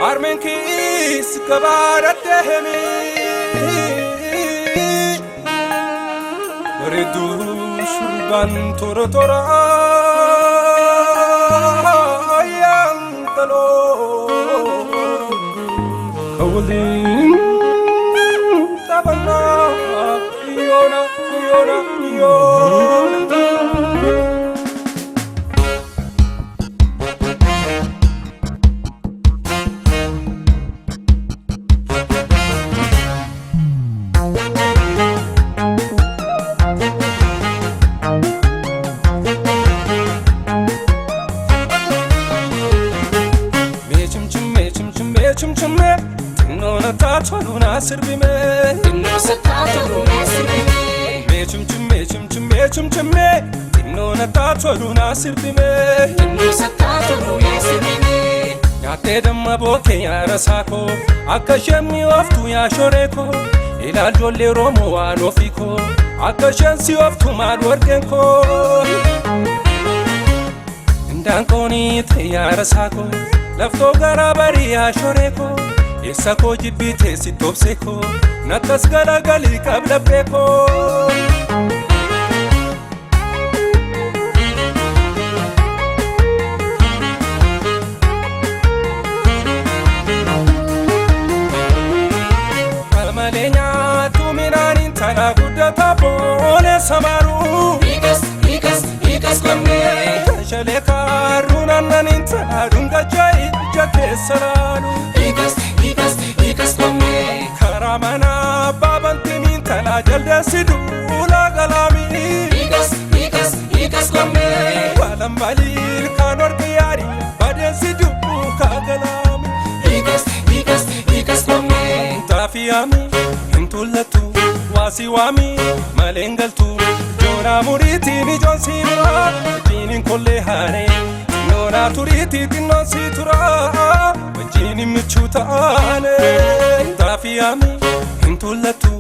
Armen kis kabarat dehmi Redu shurban tora tora Yang talo Kawalin tabana Yona yona yona chumchume tinona ta choluna sirbime tinno satta choluna sirbime me chumchume tinona ta choluna sirbime tinno satta choluna sirbime yaate damma boke yarasako akka shemmi oftu ya shoreko ila jolle romo wanofiko akka shansi oftu madworkenko ndankoni te yarasako lafto garabari ya shoreko isako jibite sitopseko natas galagali kabla breko malenya tuminani tala gudata bone samaru ikas komne shale karuna nanin tala dunga jai jate salalu ikas komne karamana babanti min tala jalda sidula galami ikas komne walam balil kanor biyari bade sidu ka galami ikas komne tafiyami intulatu wasiwami malengaltu jona muriti ni jonsira jinin kolle hare nona turiti tinno situra jinin michutane tafiyami intulatu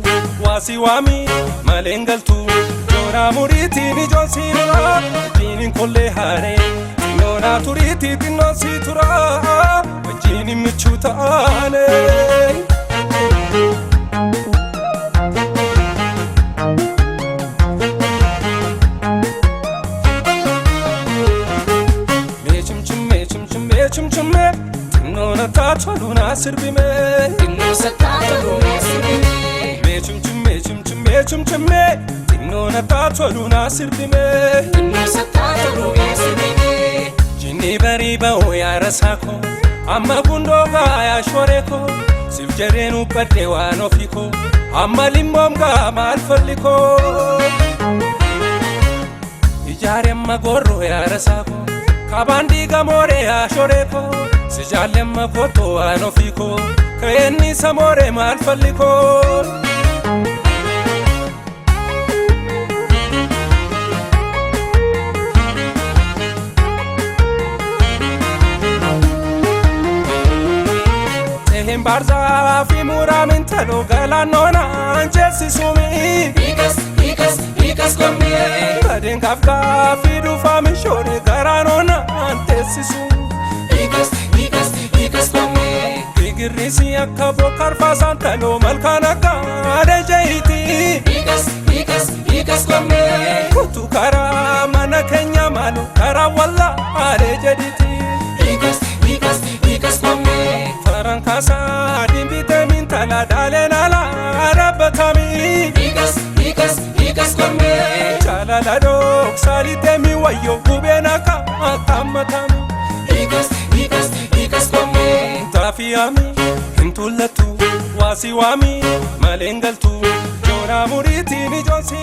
wasiwami malengaltu jona muriti ni jonsira jinin kolle hare nona turiti tinno situra jinin michutane chumchume tinona ta choluna sirbime tinno satta choluna sirbime me chumchume tinona ta choluna sirbime tinno satta choluna sirbime jinni bari ba o yarasako amma gundo ga ya shoreko sivjerenu padde wanofiko amma limmom ga malfaliko ijare magorro yarasako kabandi gamore ya shoreko sijalem makoto anofiko kayeni samore malfaliko tehem barza fi muramin talo galanona anjesi sumi ikas komne baden kafka fi du fami shore garanona antesisu ikas komne igirisi akabo karfa santalo malkana ka adejeiti ikas komne kutu kara mana kenya malu kara walla adejediti ikas komne faran kasa dimbite min tala dalena la rabatami ikas komne chala la dok salite mi wayo kubena ka atamatamu ikas komne tafiyami intulatu wasiwami malengaltu jona muriti ni jonsi